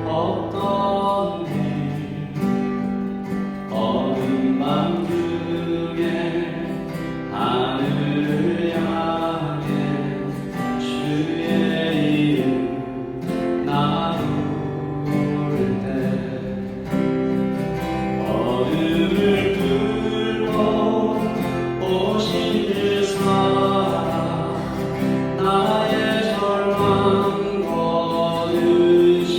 없던 일 어둠 밤 중에 하늘을 향해 주의 이름 나 부를 때 어둠을 뚫고 오신 그 사랑 나의 절망 거두시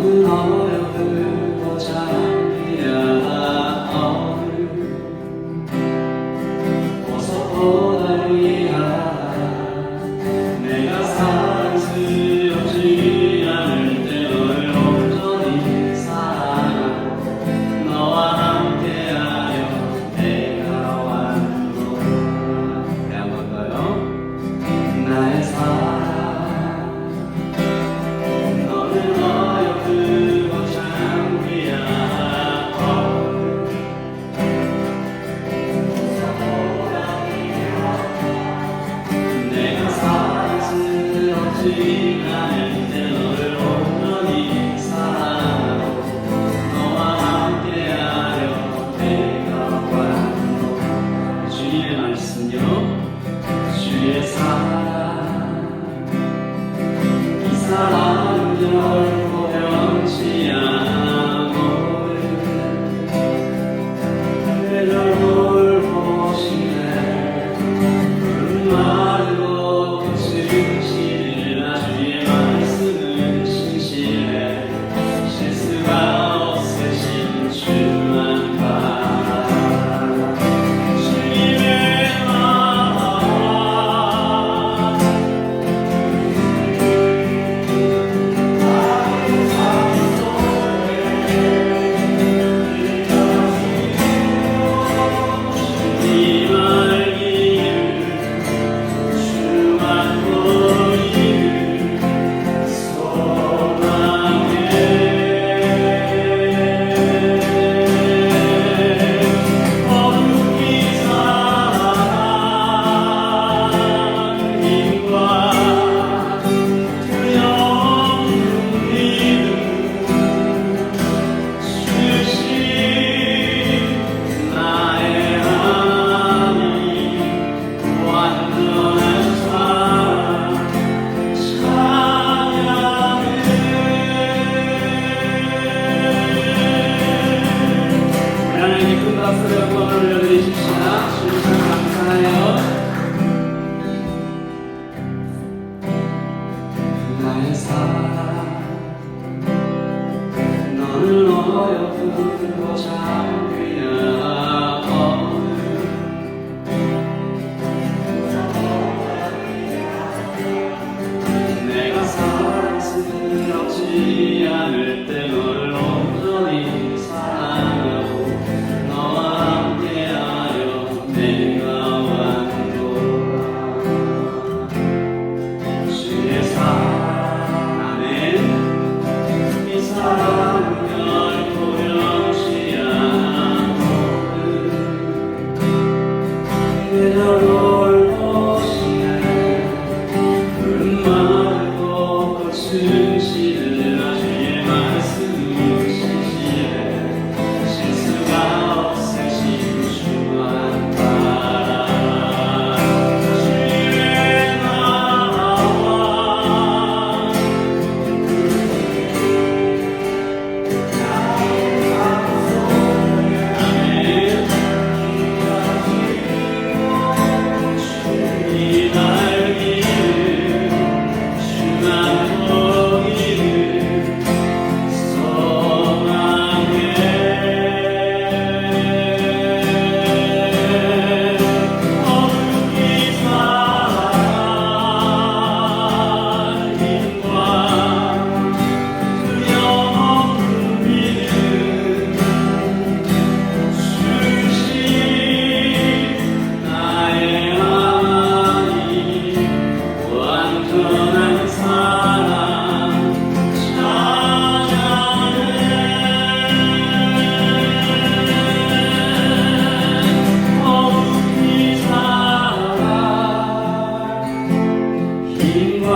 너는 어려우고 장비야 보석보다 위하다 내가 사랑스럽지 않을 때 너를 온전히 사랑하고 너와 함께하여 내가 완도하라. 네, 한번 더요. 나의 사랑 너는 어여쁘고 장비야 내가 사랑스럽지 않을 때 너를 온전히 사랑하고 너와 함께하여 내가 완도하라. 주님의 말씀요 주의 사랑 이 사랑은 결코 변치 않아 그를 돌보시네 마르고 거칠으시리라. 주의 말씀은 신실해 실수가 없으신 주만 바라. 주님의 마음 주님 알기를 주만 보이를 소망해 거룩히 사랑한 힘과 두려움 믿음 주신 나의 하나님 완전한 사랑 찬양해. 우리 하나님께 큰 박수로 영광을 올려드리십시다. 주님 참 감사해요. 나의 사랑 너는 어여쁘고 장비야 내가 사랑스럽지 않을 때 너를 온전히 사랑하고 너와 함께하여 내가 완도하라. 주의 사랑 아멘. 이 사랑은 결코 변치 않아 그저 돌보시네 푸른 마르고 꽃은 시들라. 주의 말씀은 신실해 실수가 없으신 주만 바라. 주의 나와 아멘. 주님 알기를 주만 보기를 소망해 거룩히 사랑한 힘과 두려움 믿음 주신 나의 하나님 완전한 사랑 찬양해. 거룩히 사랑한 힘과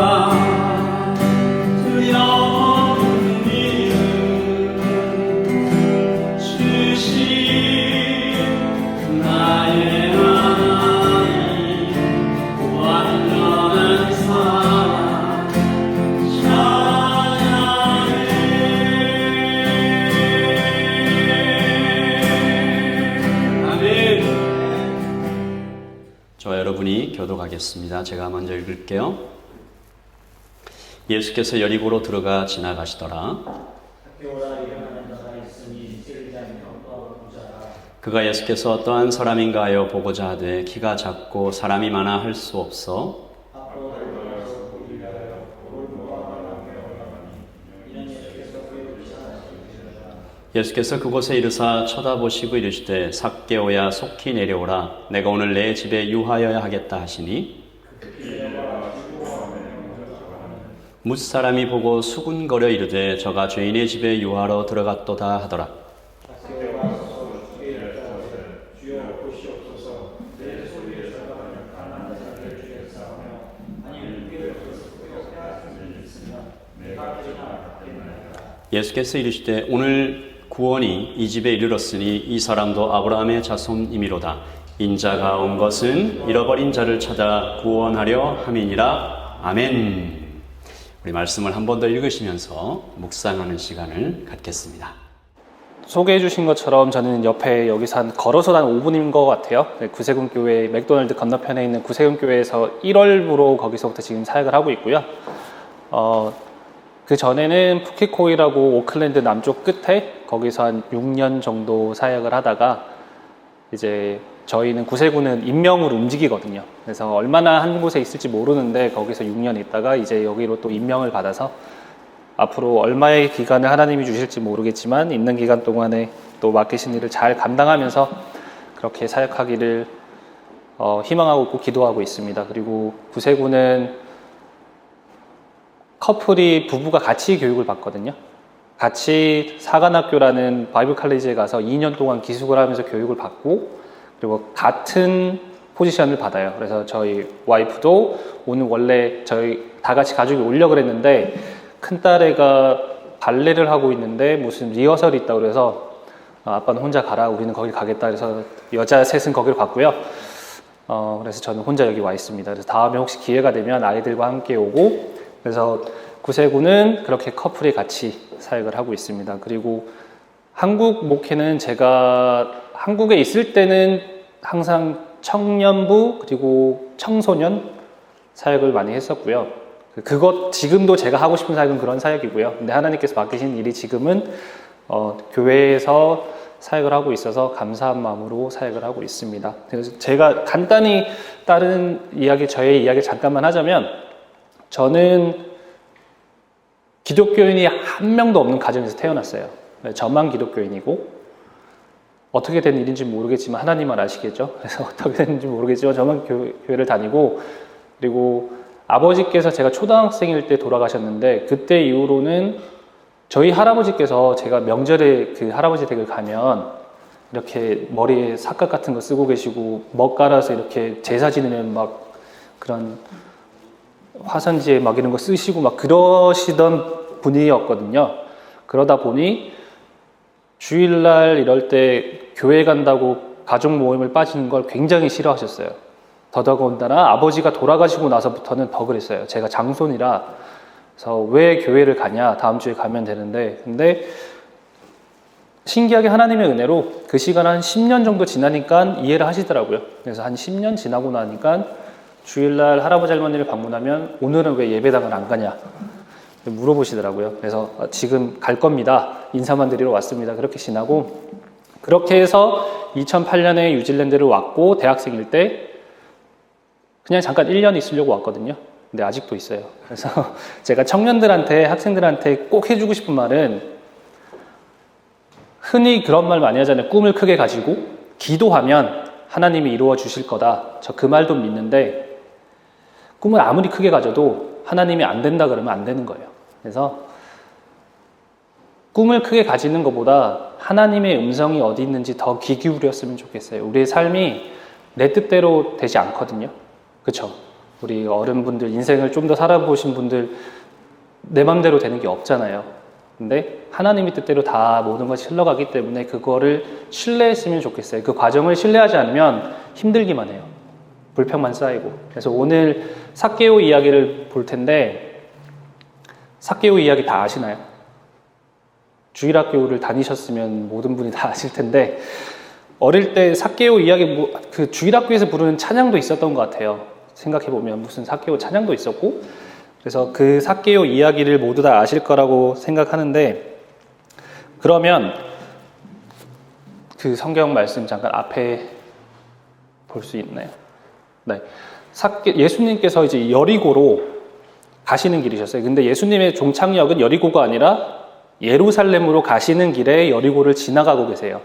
두려움 믿음 주신 나의 하나님 완전한 사랑 찬양해. 아멘. 저와 여러분이 교독하겠습니다. 제가 먼저 읽을게요. 예수께서 여리고로 들어가 지나가시더라. 그가 예수께서 어떠한 사람인가 하여 보고자 하되 키가 작고 사람이 많아 할 수 없어 예수께서 그곳에 이르사 쳐다보시고 이르시되 삭개오야 속히 내려오라 내가 오늘 내 집에 유하여야 하겠다 하시니 뭇사람이 보고 수군거려 이르되 저가 죄인의 집에 유하러 들어갔도다 하더라. 예수께서 이르시되 오늘 구원이 이 집에 이르렀으니 이 사람도 아브라함의 자손이미로다. 인자가 온 것은 잃어버린 자를 찾아 구원하려 함이니라. 아멘. 우리 말씀을 한 번 더 읽으시면서 묵상하는 시간을 갖겠습니다. 소개해 주신 것처럼 저는 옆에 여기서 걸어서 한 5분인 것 같아요. 구세군 교회 맥도날드 건너편에 있는 구세군 교회에서 1월부로 거기서부터 지금 사역을 하고 있고요. 그 전에는 푸켓코이라고 오클랜드 남쪽 끝에 거기서 한 6년 정도 사역을 하다가 이제 저희는 구세군은 임명으로 움직이거든요. 그래서 얼마나 한 곳에 있을지 모르는데 거기서 6년 있다가 이제 여기로 또 임명을 받아서 앞으로 얼마의 기간을 하나님이 주실지 모르겠지만 있는 기간 동안에 또 맡기신 일을 잘 감당하면서 그렇게 사역하기를 희망하고 있고 기도하고 있습니다. 그리고 구세군은 부부가 같이 교육을 받거든요. 같이 사관학교라는 바이블 칼리지에 가서 2년 동안 기숙을 하면서 교육을 받고 그리고 같은 포지션을 받아요. 그래서 저희 와이프도 오늘 원래 저희 다 같이 가족이 오려고 그랬는데 큰딸애가 발레를 하고 있는데 무슨 리허설이 있다고 그래서 아빠는 혼자 가라 우리는 거기 가겠다 그래서 여자 셋은 거기로 갔고요. 그래서 저는 혼자 여기 와 있습니다. 그래서 다음에 혹시 기회가 되면 아이들과 함께 오고 그래서 구세군은 그렇게 커플이 같이 사역을 하고 있습니다. 그리고 한국 목회는 제가 한국에 있을 때는 항상 청년부 그리고 청소년 사역을 많이 했었고요. 그것 지금도 제가 하고 싶은 사역은 그런 사역이고요. 근데 하나님께서 맡기신 일이 지금은 교회에서 사역을 하고 있어서 감사한 마음으로 사역을 하고 있습니다. 그래서 제가 간단히 다른 이야기, 저의 이야기 잠깐만 하자면 저는 기독교인이 한 명도 없는 가정에서 태어났어요. 저만 기독교인이고 어떻게 된 일인지 모르겠지만 하나님만 아시겠죠. 그래서 어떻게 됐는지 모르겠지만 저만 교회를 다니고 그리고 아버지께서 제가 초등학생일 때 돌아가셨는데 그때 이후로는 저희 할아버지께서 제가 명절에 그 할아버지 댁을 가면 이렇게 머리에 삿갓 같은 거 쓰고 계시고 먹 깔아서 이렇게 제사 지내면 막 그런 화선지에 막 이런 거 쓰시고 막 그러시던 분이었거든요. 그러다 보니 주일날 이럴 때 교회 간다고 가족 모임을 빠지는 걸 굉장히 싫어하셨어요. 더더군다나 아버지가 돌아가시고 나서부터는 더 그랬어요. 제가 장손이라 그래서 왜 교회를 가냐 다음 주에 가면 되는데 근데 신기하게 하나님의 은혜로 그 시간 한 10년 정도 지나니까 이해를 하시더라고요. 그래서 한 10년 지나고 나니까 주일날 할아버지 할머니를 방문하면 오늘은 왜 예배당을 안 가냐 물어보시더라고요. 그래서 지금 갈 겁니다. 인사만 드리러 왔습니다. 그렇게 지나고 그렇게 해서 2008년에 뉴질랜드를 왔고 대학생일 때 그냥 잠깐 1년 있으려고 왔거든요. 근데 아직도 있어요. 그래서 제가 청년들한테 학생들한테 꼭 해주고 싶은 말은 흔히 그런 말 많이 하잖아요. 꿈을 크게 가지고 기도하면 하나님이 이루어 주실 거다. 저 그 말도 믿는데 꿈을 아무리 크게 가져도 하나님이 안 된다 그러면 안 되는 거예요. 그래서 꿈을 크게 가지는 것보다 하나님의 음성이 어디 있는지 더 귀 기울였으면 좋겠어요. 우리의 삶이 내 뜻대로 되지 않거든요. 그렇죠? 우리 어른분들 인생을 좀 더 살아보신 분들 내 맘대로 되는 게 없잖아요. 근데 하나님의 뜻대로 다 모든 것이 흘러가기 때문에 그거를 신뢰했으면 좋겠어요. 그 과정을 신뢰하지 않으면 힘들기만 해요. 불평만 쌓이고. 그래서 오늘 삭개오 이야기를 볼 텐데 삭개오 이야기 다 아시나요? 주일학교를 다니셨으면 모든 분이 다 아실 텐데 어릴 때 삭개오 이야기 그 주일학교에서 부르는 찬양도 있었던 것 같아요. 생각해보면 무슨 삭개오 찬양도 있었고 그래서 그 삭개오 이야기를 모두 다 아실 거라고 생각하는데 그러면 그 성경 말씀 잠깐 앞에 볼 수 있나요? 네. 예수님께서 이제 여리고로 가시는 길이셨어요. 근데 예수님의 종착역은 여리고가 아니라 예루살렘으로 가시는 길에 여리고를 지나가고 계세요.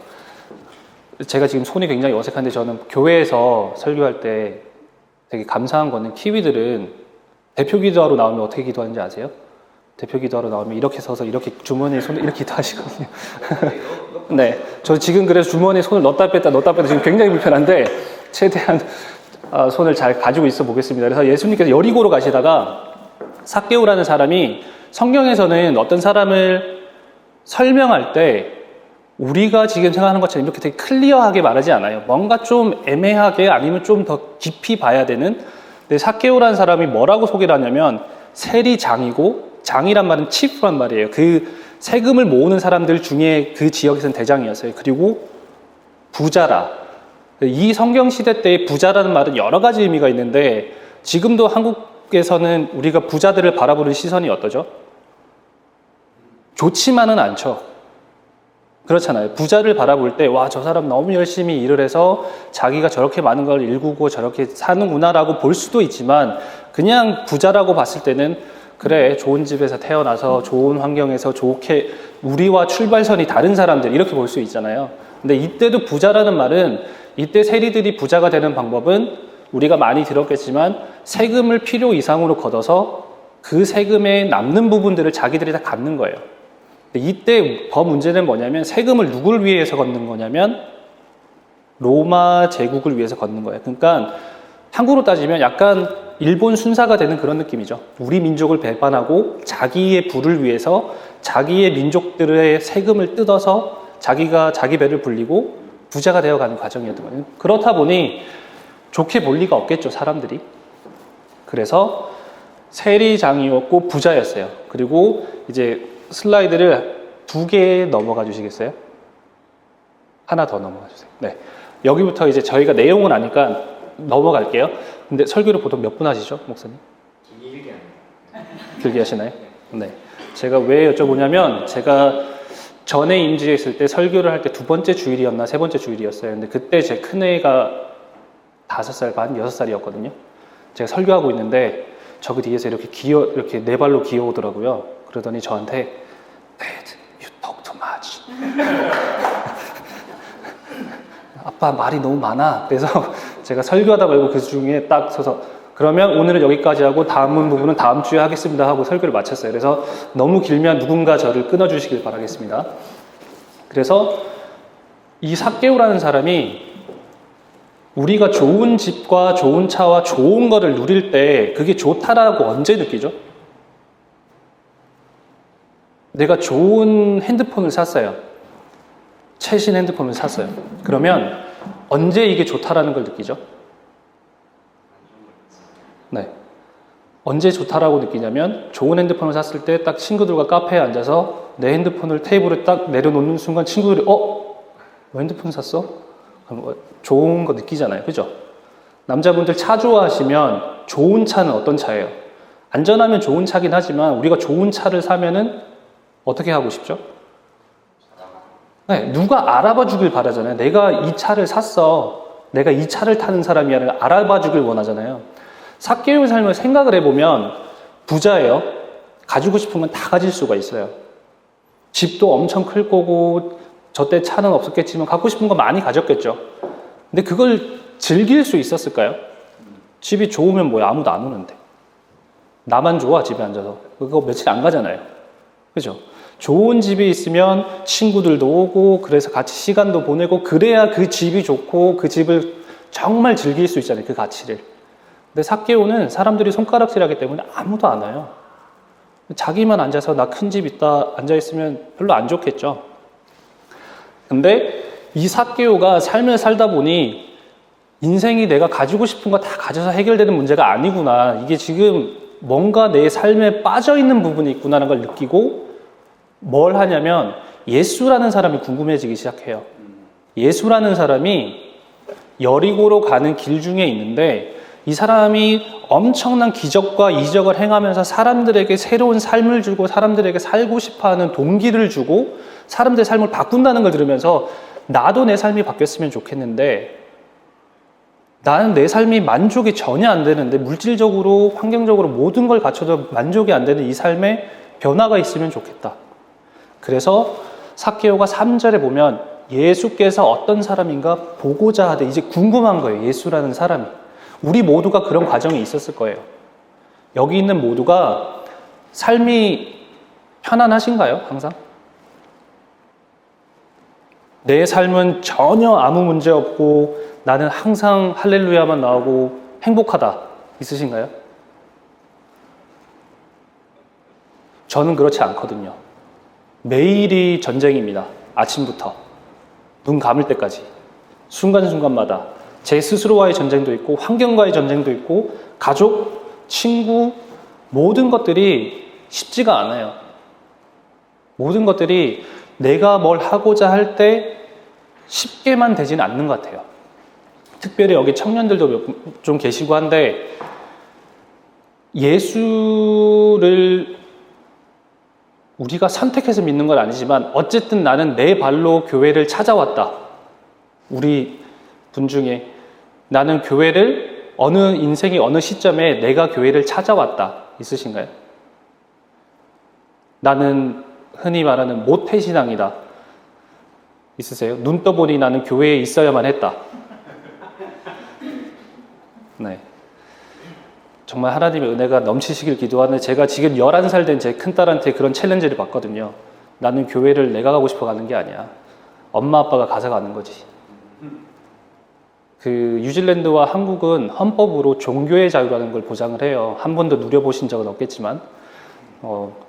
제가 지금 손이 굉장히 어색한데 저는 교회에서 설교할 때 되게 감사한 거는 키위들은 대표 기도하러 나오면 어떻게 기도하는지 아세요? 대표 기도하러 나오면 이렇게 서서 이렇게 주머니에 손을 이렇게 기도하시거든요. 네. 저 지금 그래서 주머니에 손을 넣었다 뺐다 지금 굉장히 불편한데 최대한 손을 잘 가지고 있어 보겠습니다. 그래서 예수님께서 여리고로 가시다가 삭개오라는 사람이 성경에서는 어떤 사람을 설명할 때 우리가 지금 생각하는 것처럼 이렇게 되게 클리어하게 말하지 않아요. 뭔가 좀 애매하게 아니면 좀 더 깊이 봐야 되는. 근데 삭개오라는 사람이 뭐라고 소개를 하냐면 세리장이고, 장이란 말은 치프란 말이에요. 그 세금을 모으는 사람들 중에 그 지역에서는 대장이었어요. 그리고 부자라. 이 성경 시대 때 부자라는 말은 여러 가지 의미가 있는데 지금도 한국에서는 우리가 부자들을 바라보는 시선이 어떠죠? 좋지만은 않죠. 그렇잖아요. 부자를 바라볼 때 와, 저 사람 너무 열심히 일을 해서 자기가 저렇게 많은 걸 일구고 저렇게 사는구나라고 볼 수도 있지만 그냥 부자라고 봤을 때는 그래, 좋은 집에서 태어나서 좋은 환경에서 좋게 우리와 출발선이 다른 사람들 이렇게 볼 수 있잖아요. 근데 이때도 부자라는 말은 이때 세리들이 부자가 되는 방법은 우리가 많이 들었겠지만 세금을 필요 이상으로 걷어서 그 세금에 남는 부분들을 자기들이 다 갚는 거예요. 근데 이때 더 문제는 뭐냐면 세금을 누굴 위해서 걷는 거냐면 로마 제국을 위해서 걷는 거예요. 그러니까 한국으로 따지면 약간 일본 순사가 되는 그런 느낌이죠. 우리 민족을 배반하고 자기의 부를 위해서 자기의 민족들의 세금을 뜯어서 자기가 자기 배를 불리고 부자가 되어가는 과정이었던 거예요. 그렇다 보니 좋게 볼 리가 없겠죠, 사람들이. 그래서 세리장이었고 부자였어요. 그리고 이제 슬라이드를 2개 넘어가 주시겠어요? 하나 더 넘어가 주세요. 네. 여기부터 이제 저희가 내용은 아니까 넘어갈게요. 근데 설교를 보통 몇 분 하시죠, 목사님? 길게 길게 하시나요? 네. 제가 왜 여쭤보냐면 제가 전에 임지에 때 설교를 할 때 2번째 주일이었나 3번째 주일이었어요. 근데 그때 제 큰애가 5살 반, 6살이었거든요. 제가 설교하고 있는데 저기 뒤에서 이렇게 네 발로 기어오더라고요. 그러더니 저한테 Dad, you talk too much. 아빠 말이 너무 많아. 그래서 제가 설교하다 말고 그 중에 딱 서서 그러면 오늘은 여기까지 하고 다음 부분은 다음 주에 하겠습니다 하고 설교를 마쳤어요. 그래서 너무 길면 누군가 저를 끊어주시길 바라겠습니다. 그래서 이 삭개오라는 사람이 우리가 좋은 집과 좋은 차와 좋은 거를 누릴 때 그게 좋다라고 언제 느끼죠? 내가 좋은 핸드폰을 샀어요. 최신 핸드폰을 샀어요. 그러면 언제 이게 좋다라는 걸 느끼죠? 네. 언제 좋다라고 느끼냐면 좋은 핸드폰을 샀을 때 딱 친구들과 카페에 앉아서 내 핸드폰을 테이블에 딱 내려놓는 순간 친구들이 너 핸드폰 샀어? 그럼 좋은 거 느끼잖아요. 그죠? 남자분들 차 좋아하시면 좋은 차는 어떤 차예요? 안전하면 좋은 차긴 하지만 우리가 좋은 차를 사면은 어떻게 하고 싶죠? 네, 누가 알아봐 주길 바라잖아요. 내가 이 차를 샀어. 내가 이 차를 타는 사람이야. 알아봐 주길 원하잖아요. 삭개오의 삶을 생각을 해보면 부자예요. 가지고 싶으면 다 가질 수가 있어요. 집도 엄청 클 거고 저때 차는 없었겠지만 갖고 싶은 거 많이 가졌겠죠. 근데 그걸 즐길 수 있었을까요? 집이 좋으면 뭐야, 아무도 안 오는데. 나만 좋아, 집에 앉아서. 그거 며칠 안 가잖아요. 그죠? 좋은 집에 있으면 친구들도 오고 그래서 같이 시간도 보내고 그래야 그 집이 좋고 그 집을 정말 즐길 수 있잖아요. 그 가치를. 근데 삭개오는 사람들이 손가락질하기 때문에 아무도 안 와요. 자기만 앉아서 나 큰 집 있다 앉아있으면 별로 안 좋겠죠. 근데 이 삭개오가 삶을 살다 보니 인생이 내가 가지고 싶은 거 다 가져서 해결되는 문제가 아니구나. 이게 지금 뭔가 내 삶에 빠져있는 부분이 있구나라는 걸 느끼고 뭘 하냐면 예수라는 사람이 궁금해지기 시작해요. 예수라는 사람이 여리고로 가는 길 중에 있는데 이 사람이 엄청난 기적과 이적을 행하면서 사람들에게 새로운 삶을 주고 사람들에게 살고 싶어하는 동기를 주고 사람들의 삶을 바꾼다는 걸 들으면서 나도 내 삶이 바뀌었으면 좋겠는데 나는 내 삶이 만족이 전혀 안 되는데 물질적으로 환경적으로 모든 걸 갖춰도 만족이 안 되는 이 삶에 변화가 있으면 좋겠다. 그래서 삭개오가 3절에 보면 예수께서 어떤 사람인가 보고자 하되 이제 궁금한 거예요. 예수라는 사람이. 우리 모두가 그런 과정이 있었을 거예요. 여기 있는 모두가 삶이 편안하신가요? 항상? 내 삶은 전혀 아무 문제 없고 나는 항상 할렐루야만 나오고 행복하다. 있으신가요? 저는 그렇지 않거든요. 매일이 전쟁입니다. 아침부터 눈 감을 때까지 순간순간마다 제 스스로와의 전쟁도 있고 환경과의 전쟁도 있고 가족, 친구 모든 것들이 쉽지가 않아요. 모든 것들이 내가 뭘 하고자 할 때 쉽게만 되지는 않는 것 같아요. 특별히 여기 청년들도 좀 계시고 한데 예수를 우리가 선택해서 믿는 건 아니지만 어쨌든 나는 내 발로 교회를 찾아왔다. 우리 분 중에 나는 교회를 어느 인생의 어느 시점에 내가 교회를 찾아왔다. 있으신가요? 나는 흔히 말하는 모태신앙이다. 있으세요? 눈 떠보니 나는 교회에 있어야만 했다. 네. 정말 하나님의 은혜가 넘치시길 기도하는데 제가 지금 11살 된 제 큰딸한테 그런 챌린지를 받거든요. 나는 교회를 내가 가고 싶어 가는 게 아니야. 엄마 아빠가 가서 가는 거지. 그 뉴질랜드와 한국은 헌법으로 종교의 자유라는 걸 보장을 해요. 한 번도 누려보신 적은 없겠지만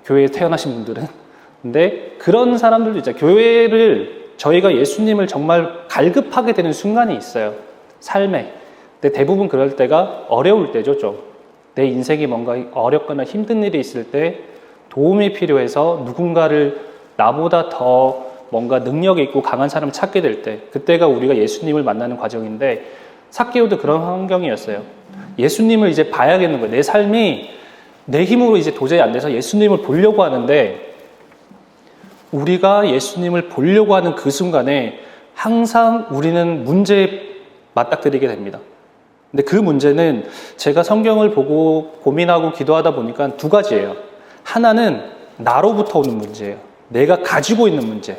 교회에 태어나신 분들은. 근데 그런 사람들도 있죠. 교회를 저희가 예수님을 정말 갈급하게 되는 순간이 있어요. 삶에. 근데 대부분 그럴 때가 어려울 때죠. 좀. 내 인생이 뭔가 어렵거나 힘든 일이 있을 때 도움이 필요해서 누군가를 나보다 더 뭔가 능력 있고 강한 사람을 찾게 될 때 그때가 우리가 예수님을 만나는 과정인데 삭개오도 그런 환경이었어요. 예수님을 이제 봐야겠는 거예요. 내 삶이 내 힘으로 이제 도저히 안 돼서 예수님을 보려고 하는데 우리가 예수님을 보려고 하는 그 순간에 항상 우리는 문제에 맞닥뜨리게 됩니다. 근데 그 문제는 제가 성경을 보고 고민하고 기도하다 보니까 두 가지예요. 하나는 나로부터 오는 문제예요. 내가 가지고 있는 문제.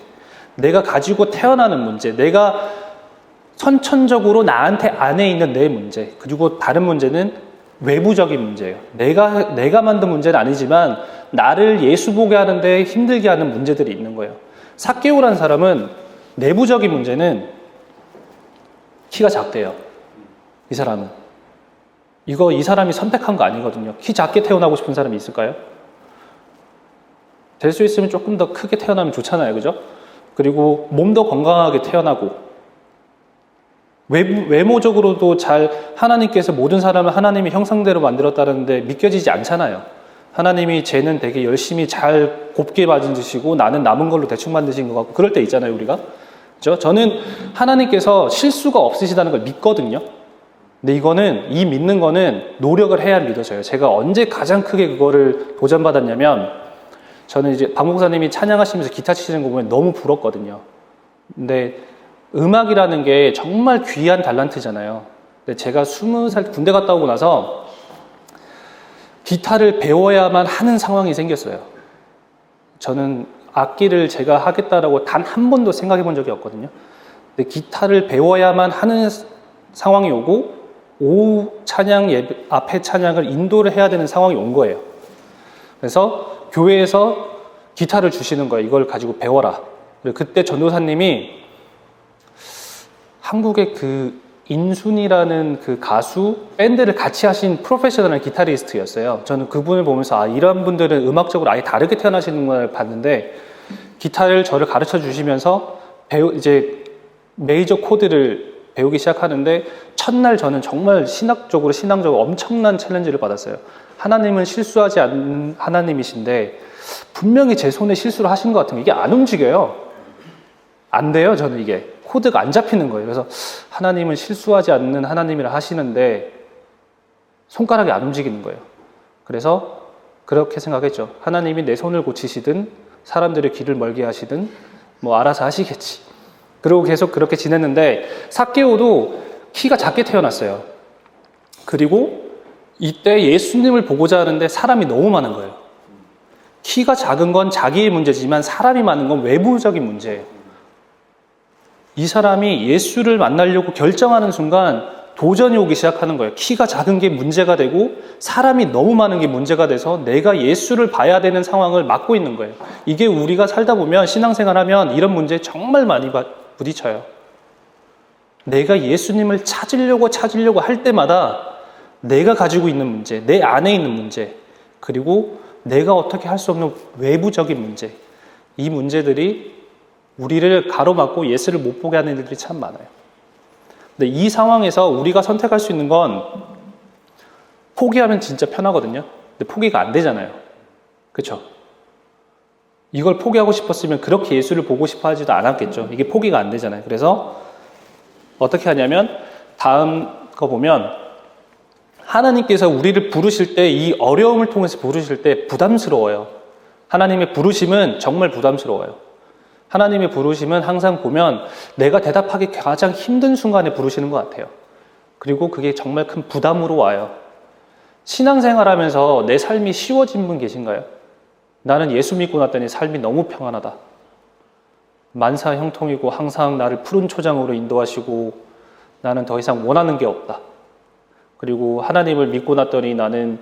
내가 가지고 태어나는 문제. 내가 선천적으로 나한테 안에 있는 내 문제. 그리고 다른 문제는 외부적인 문제예요. 내가 만든 문제는 아니지만 나를 예수 보게 하는데 힘들게 하는 문제들이 있는 거예요. 삭개오라는 사람은 내부적인 문제는 키가 작대요. 이 사람은. 이 사람이 선택한 거 아니거든요. 키 작게 태어나고 싶은 사람이 있을까요? 될 수 있으면 조금 더 크게 태어나면 좋잖아요. 그죠? 그리고 몸도 건강하게 태어나고 외모적으로도 잘 하나님께서 모든 사람을 하나님의 형상대로 만들었다는데 믿겨지지 않잖아요. 하나님이 쟤는 되게 열심히 잘 곱게 만드시고 나는 남은 걸로 대충 만드신 것 같고 그럴 때 있잖아요. 우리가. 그죠? 저는 하나님께서 실수가 없으시다는 걸 믿거든요. 근데 이 믿는 거는 노력을 해야 믿어져요. 제가 언제 가장 크게 그거를 도전받았냐면 저는 이제 박 목사님이 찬양하시면서 기타 치시는 거 보면 너무 부럽거든요. 근데 음악이라는 게 정말 귀한 달란트잖아요. 근데 제가 20살 군대 갔다 오고 나서 기타를 배워야만 하는 상황이 생겼어요. 저는 악기를 제가 하겠다라고 단 한 번도 생각해 본 적이 없거든요. 근데 기타를 배워야만 하는 상황이 오고 오후 찬양 앞에 찬양을 인도를 해야 되는 상황이 온 거예요. 그래서 교회에서 기타를 주시는 거예요. 이걸 가지고 배워라. 그때 전도사님이 한국의 그 인순이라는 그 가수 밴드를 같이 하신 프로페셔널 기타리스트였어요. 저는 그분을 보면서 이런 분들은 음악적으로 아예 다르게 태어나시는 걸 봤는데 기타를 저를 가르쳐 주시면서 이제 메이저 코드를 배우기 시작하는데 첫날 저는 정말 신앙적으로 엄청난 챌린지를 받았어요. 하나님은 실수하지 않는 하나님이신데 분명히 제 손에 실수를 하신 것 같으면 이게 안 움직여요. 안 돼요. 저는 이게 코드가 안 잡히는 거예요. 그래서 하나님은 실수하지 않는 하나님이라 하시는데 손가락이 안 움직이는 거예요. 그래서 그렇게 생각했죠. 하나님이 내 손을 고치시든 사람들의 귀를 멀게 하시든 뭐 알아서 하시겠지. 그리고 계속 그렇게 지냈는데 삭개오도 키가 작게 태어났어요. 그리고 이때 예수님을 보고자 하는데 사람이 너무 많은 거예요. 키가 작은 건 자기의 문제지만 사람이 많은 건 외부적인 문제예요. 이 사람이 예수를 만나려고 결정하는 순간 도전이 오기 시작하는 거예요. 키가 작은 게 문제가 되고 사람이 너무 많은 게 문제가 돼서 내가 예수를 봐야 되는 상황을 맞고 있는 거예요. 이게 우리가 살다 보면 신앙생활하면 이런 문제에 정말 많이 부딪혀요. 내가 예수님을 찾으려고 할 때마다 내가 가지고 있는 문제, 내 안에 있는 문제, 그리고 내가 어떻게 할 수 없는 외부적인 문제, 이 문제들이 우리를 가로막고 예수를 못 보게 하는 일들이 참 많아요. 근데 이 상황에서 우리가 선택할 수 있는 건 포기하면 진짜 편하거든요. 근데 포기가 안 되잖아요. 그렇죠? 이걸 포기하고 싶었으면 그렇게 예수를 보고 싶어 하지도 않았겠죠. 이게 포기가 안 되잖아요. 그래서 어떻게 하냐면 다음 거 보면 하나님께서 우리를 부르실 때 이 어려움을 통해서 부르실 때 부담스러워요. 하나님의 부르심은 정말 부담스러워요. 하나님의 부르심은 항상 보면 내가 대답하기 가장 힘든 순간에 부르시는 것 같아요. 그리고 그게 정말 큰 부담으로 와요. 신앙생활하면서 내 삶이 쉬워진 분 계신가요? 나는 예수 믿고 났더니 삶이 너무 평안하다. 만사 형통이고 항상 나를 푸른 초장으로 인도하시고 나는 더 이상 원하는 게 없다. 그리고 하나님을 믿고 났더니 나는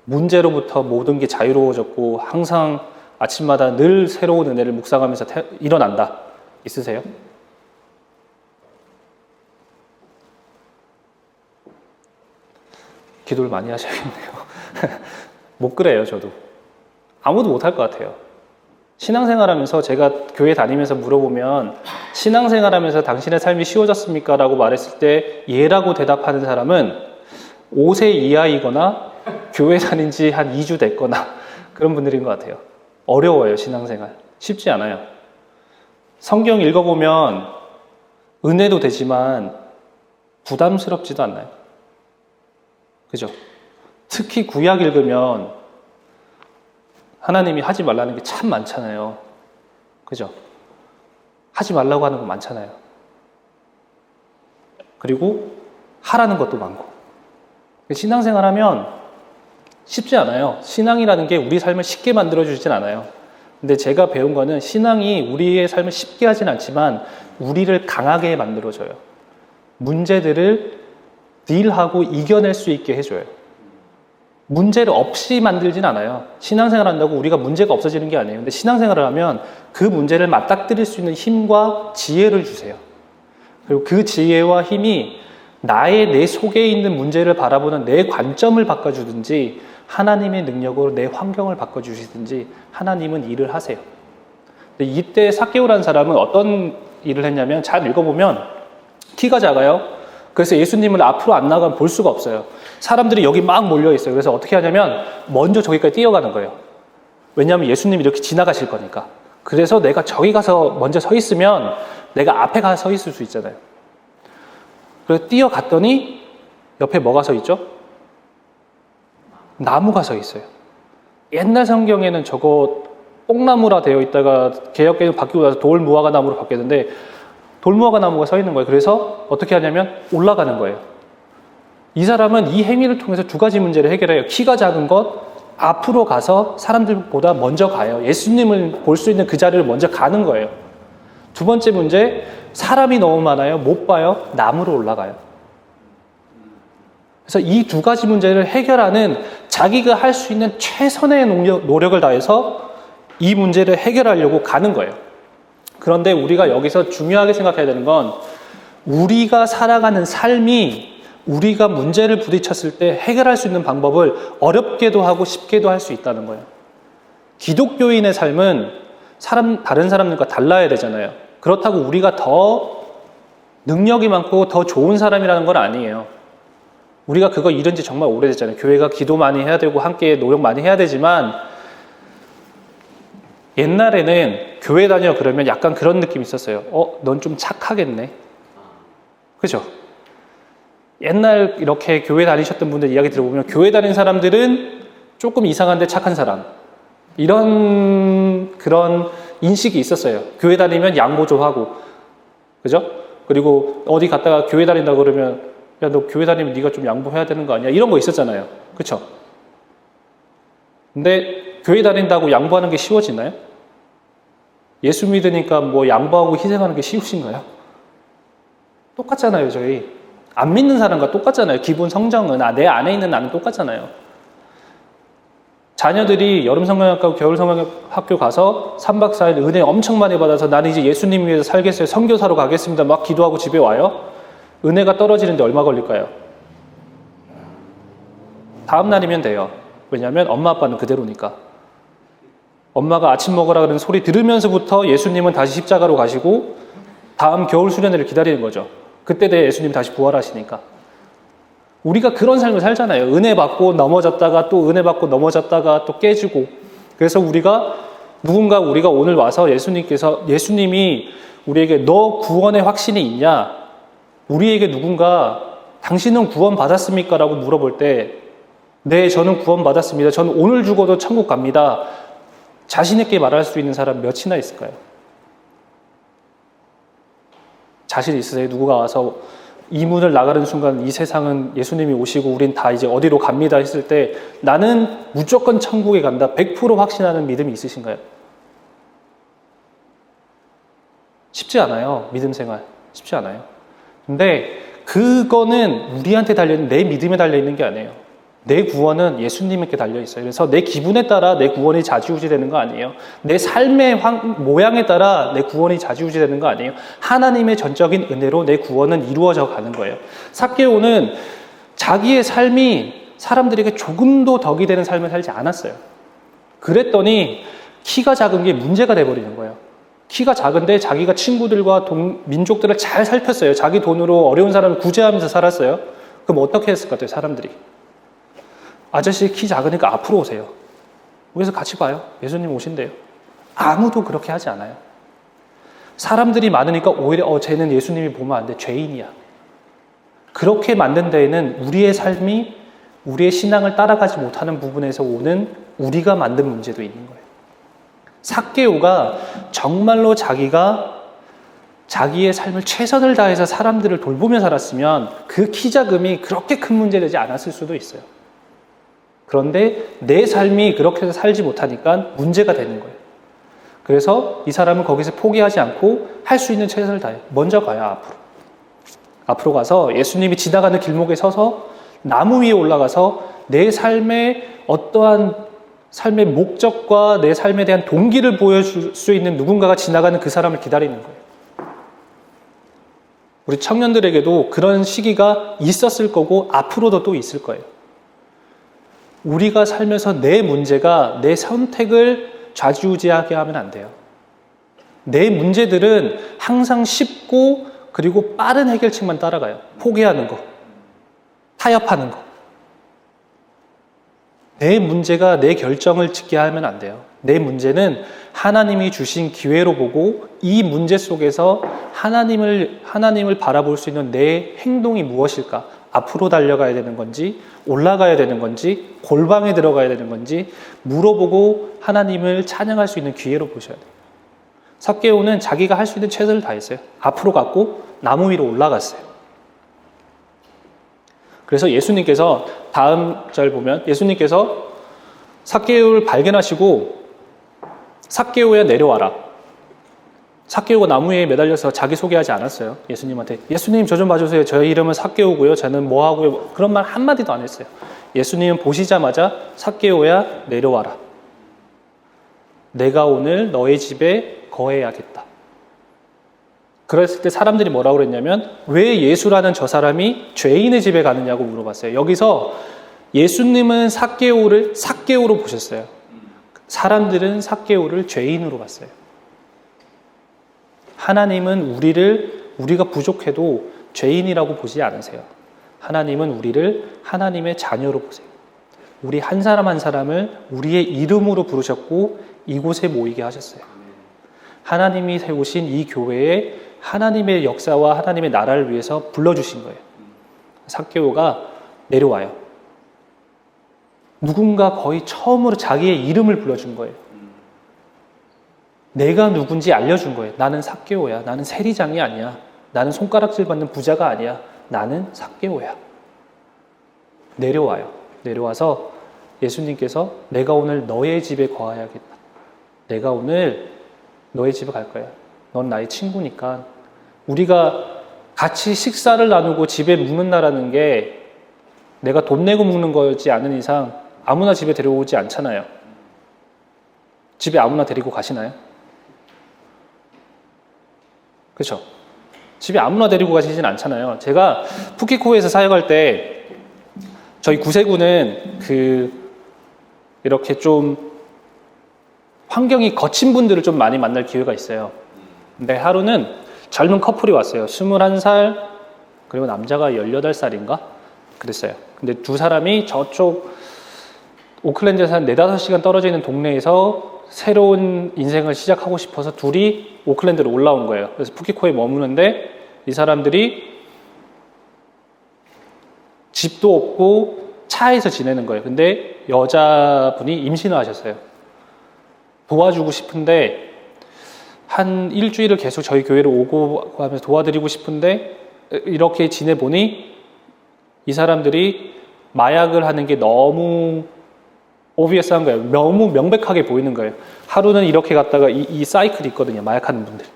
문제로부터 모든 게 자유로워졌고 항상 아침마다 늘 새로운 은혜를 묵상하면서 일어난다. 있으세요? 기도를 많이 하셔야겠네요. 못 그래요, 저도. 아무도 못할 것 같아요. 신앙생활하면서 제가 교회 다니면서 물어보면 신앙생활하면서 당신의 삶이 쉬워졌습니까? 라고 말했을 때 예라고 대답하는 사람은 5세 이하이거나 교회 다닌 지 한 2주 됐거나 그런 분들인 것 같아요. 어려워요, 신앙생활. 쉽지 않아요. 성경 읽어보면 은혜도 되지만 부담스럽지도 않나요? 그죠? 특히 구약 읽으면 하나님이 하지 말라는 게 참 많잖아요. 그죠? 하지 말라고 하는 거 많잖아요. 그리고 하라는 것도 많고. 신앙생활 하면 쉽지 않아요. 신앙이라는 게 우리 삶을 쉽게 만들어주진 않아요. 근데 제가 배운 거는 신앙이 우리의 삶을 쉽게 하진 않지만 우리를 강하게 만들어줘요. 문제들을 딜하고 이겨낼 수 있게 해줘요. 문제를 없이 만들진 않아요. 신앙생활 한다고 우리가 문제가 없어지는 게 아니에요. 근데 신앙생활을 하면 그 문제를 맞닥뜨릴 수 있는 힘과 지혜를 주세요. 그리고 그 지혜와 힘이 내 속에 있는 문제를 바라보는 내 관점을 바꿔주든지 하나님의 능력으로 내 환경을 바꿔주시든지 하나님은 일을 하세요. 근데 이때 삭개오라는 사람은 어떤 일을 했냐면 잘 읽어보면 키가 작아요. 그래서 예수님을 앞으로 안 나가면 볼 수가 없어요. 사람들이 여기 막 몰려 있어요. 그래서 어떻게 하냐면 먼저 저기까지 뛰어가는 거예요. 왜냐하면 예수님이 이렇게 지나가실 거니까. 그래서 내가 저기 가서 먼저 서 있으면 내가 앞에 가서 서 있을 수 있잖아요. 그래서 뛰어갔더니 옆에 뭐가 서 있죠? 나무가 서 있어요. 옛날 성경에는 저거 뽕나무라 되어 있다가 개역개정 바뀌고 나서 돌무화과 나무로 바뀌었는데 돌무화과 나무가 서 있는 거예요. 그래서 어떻게 하냐면 올라가는 거예요. 이 사람은 이 행위를 통해서 두 가지 문제를 해결해요. 키가 작은 것, 앞으로 가서 사람들보다 먼저 가요. 예수님을 볼 수 있는 그 자리를 먼저 가는 거예요. 두 번째 문제, 사람이 너무 많아요. 못 봐요. 나무로 올라가요. 그래서 이 두 가지 문제를 해결하는 자기가 할 수 있는 최선의 노력을 다해서 이 문제를 해결하려고 가는 거예요. 그런데 우리가 여기서 중요하게 생각해야 되는 건 우리가 살아가는 삶이 우리가 문제를 부딪혔을 때 해결할 수 있는 방법을 어렵게도 하고 쉽게도 할 수 있다는 거예요. 기독교인의 삶은 다른 사람들과 달라야 되잖아요. 그렇다고 우리가 더 능력이 많고 더 좋은 사람이라는 건 아니에요. 우리가 그거 잃은 지 정말 오래됐잖아요. 교회가 기도 많이 해야 되고 함께 노력 많이 해야 되지만 옛날에는 교회 다녀 그러면 약간 그런 느낌이 있었어요. 넌 좀 착하겠네. 그죠? 옛날 이렇게 교회 다니셨던 분들 이야기 들어보면 교회 다니는 사람들은 조금 이상한데 착한 사람. 그런 인식이 있었어요. 교회 다니면 양보 좀 하고, 그죠? 그리고 어디 갔다가 교회 다닌다 그러면 야, 너 교회 다니면 네가 좀 양보해야 되는 거 아니야? 이런 거 있었잖아요. 그쵸? 근데 교회 다닌다고 양보하는 게 쉬워지나요? 예수 믿으니까 뭐 양보하고 희생하는 게 쉬우신가요? 똑같잖아요, 저희. 안 믿는 사람과 똑같잖아요. 기본 성정은 내 안에 있는 나는 똑같잖아요. 자녀들이 여름 성경학교, 겨울 성경학교 가서 3박 4일 은혜 엄청 많이 받아서 나는 이제 예수님 위해서 살겠어요. 선교사로 가겠습니다. 막 기도하고 집에 와요. 은혜가 떨어지는데 얼마 걸릴까요? 다음 날이면 돼요. 왜냐하면 엄마 아빠는 그대로니까. 엄마가 아침 먹으라 그러는 소리 들으면서부터 예수님은 다시 십자가로 가시고 다음 겨울 수련회를 기다리는 거죠. 그때 돼 예수님 다시 부활하시니까. 우리가 그런 삶을 살잖아요. 은혜 받고 넘어졌다가 또 은혜 받고 넘어졌다가 또 깨지고. 그래서 우리가 오늘 와서 예수님이 우리에게 너 구원의 확신이 있냐? 우리에게 누군가 당신은 구원 받았습니까? 라고 물어볼 때 네, 저는 구원 받았습니다. 저는 오늘 죽어도 천국 갑니다. 자신 있게 말할 수 있는 사람 몇이나 있을까요? 자신 있으세요? 누구가 와서 이 문을 나가는 순간 이 세상은 예수님이 오시고 우린 다 이제 어디로 갑니다 했을 때 나는 무조건 천국에 간다 100% 확신하는 믿음이 있으신가요? 쉽지 않아요. 믿음 생활 쉽지 않아요. 근데 그거는 우리한테 달려있는 내 믿음에 달려있는 게 아니에요. 내 구원은 예수님께 달려있어요. 그래서 내 기분에 따라 내 구원이 좌지우지 되는 거 아니에요. 내 삶의 모양에 따라 내 구원이 좌지우지 되는 거 아니에요. 하나님의 전적인 은혜로 내 구원은 이루어져 가는 거예요. 삭개오는 자기의 삶이 사람들에게 조금도 덕이 되는 삶을 살지 않았어요. 그랬더니 키가 작은 게 문제가 돼버리는 거예요. 키가 작은데 자기가 친구들과 민족들을 잘 살폈어요. 자기 돈으로 어려운 사람을 구제하면서 살았어요. 그럼 어떻게 했을 것 같아요, 사람들이? 아저씨 키 작으니까 앞으로 오세요. 그래서 같이 봐요. 예수님 오신대요. 아무도 그렇게 하지 않아요. 사람들이 많으니까 오히려 쟤는 예수님이 보면 안 돼. 죄인이야. 그렇게 만든 데에는 우리의 삶이 우리의 신앙을 따라가지 못하는 부분에서 오는 우리가 만든 문제도 있는 거예요. 삭개오가 정말로 자기의 삶을 최선을 다해서 사람들을 돌보며 살았으면 그 키 작음이 그렇게 큰 문제되지 않았을 수도 있어요. 그런데 내 삶이 그렇게 해서 살지 못하니까 문제가 되는 거예요. 그래서 이 사람은 거기서 포기하지 않고 할 수 있는 최선을 다해. 먼저 가요, 앞으로. 앞으로 가서 예수님이 지나가는 길목에 서서 나무 위에 올라가서 내 삶의 어떠한 삶의 목적과 내 삶에 대한 동기를 보여줄 수 있는 누군가가 지나가는 그 사람을 기다리는 거예요. 우리 청년들에게도 그런 시기가 있었을 거고 앞으로도 또 있을 거예요. 우리가 살면서 내 문제가 내 선택을 좌지우지하게 하면 안 돼요. 내 문제들은 항상 쉽고 그리고 빠른 해결책만 따라가요. 포기하는 거, 타협하는 거. 내 문제가 내 결정을 짓게 하면 안 돼요. 내 문제는 하나님이 주신 기회로 보고 이 문제 속에서 하나님을 바라볼 수 있는 내 행동이 무엇일까? 앞으로 달려가야 되는 건지, 올라가야 되는 건지, 골방에 들어가야 되는 건지 물어보고 하나님을 찬양할 수 있는 기회로 보셔야 돼요. 삭개오는 자기가 할 수 있는 최선을 다했어요. 앞으로 갔고 나무 위로 올라갔어요. 그래서 예수님께서 다음 절 보면 예수님께서 삭개오를 발견하시고 삭개오야 내려와라. 삭개오가 나무 위에 매달려서 자기 소개하지 않았어요. 예수님한테 예수님 저 좀 봐주세요. 저의 이름은 삭개오고요. 저는 뭐 하고요. 그런 말 한마디도 안 했어요. 예수님은 보시자마자 삭개오야 내려와라. 내가 오늘 너의 집에 거해야겠다. 그랬을 때 사람들이 뭐라고 그랬냐면 왜 예수라는 저 사람이 죄인의 집에 가느냐고 물어봤어요. 여기서 예수님은 삭개오로 보셨어요. 사람들은 삭개오를 죄인으로 봤어요. 하나님은 우리가 부족해도 죄인이라고 보지 않으세요. 하나님은 우리를 하나님의 자녀로 보세요. 우리 한 사람 한 사람을 우리의 이름으로 부르셨고 이곳에 모이게 하셨어요. 하나님이 세우신 이 교회에 하나님의 역사와 하나님의 나라를 위해서 불러주신 거예요. 삭개오가 내려와요. 누군가 거의 처음으로 자기의 이름을 불러준 거예요. 내가 누군지 알려준 거예요. 나는 삭개오야. 나는 세리장이 아니야. 나는 손가락질 받는 부자가 아니야. 나는 삭개오야. 내려와요. 내려와서 예수님께서 내가 오늘 너의 집에 거하야겠다. 내가 오늘 너의 집에 갈 거야. 넌 나의 친구니까. 우리가 같이 식사를 나누고 집에 묵는다라는 게 내가 돈 내고 묵는 거지 않은 이상 아무나 집에 데려오지 않잖아요. 집에 아무나 데리고 가시나요? 그렇죠? 집에 아무나 데리고 가시진 않잖아요. 제가 푸키코에서 사역할 때 저희 구세군은 이렇게 좀 환경이 거친 분들을 좀 많이 만날 기회가 있어요. 근데 하루는 젊은 커플이 왔어요. 21살 그리고 남자가 18살인가? 그랬어요. 근데 두 사람이 저쪽 오클랜드에서 한 4-5시간 떨어져 있는 동네에서 새로운 인생을 시작하고 싶어서 둘이 오클랜드로 올라온 거예요. 그래서 푸키코에 머무는데 이 사람들이 집도 없고 차에서 지내는 거예요. 근데 여자분이 임신을 하셨어요. 도와주고 싶은데 한 일주일을 계속 저희 교회로 오고 하면서 도와드리고 싶은데 이렇게 지내보니 이 사람들이 마약을 하는 게 너무 오비어스한 거예요. 너무 명백하게 보이는 거예요. 하루는 이렇게 갔다가 이 사이클이 있거든요. 마약하는 분들.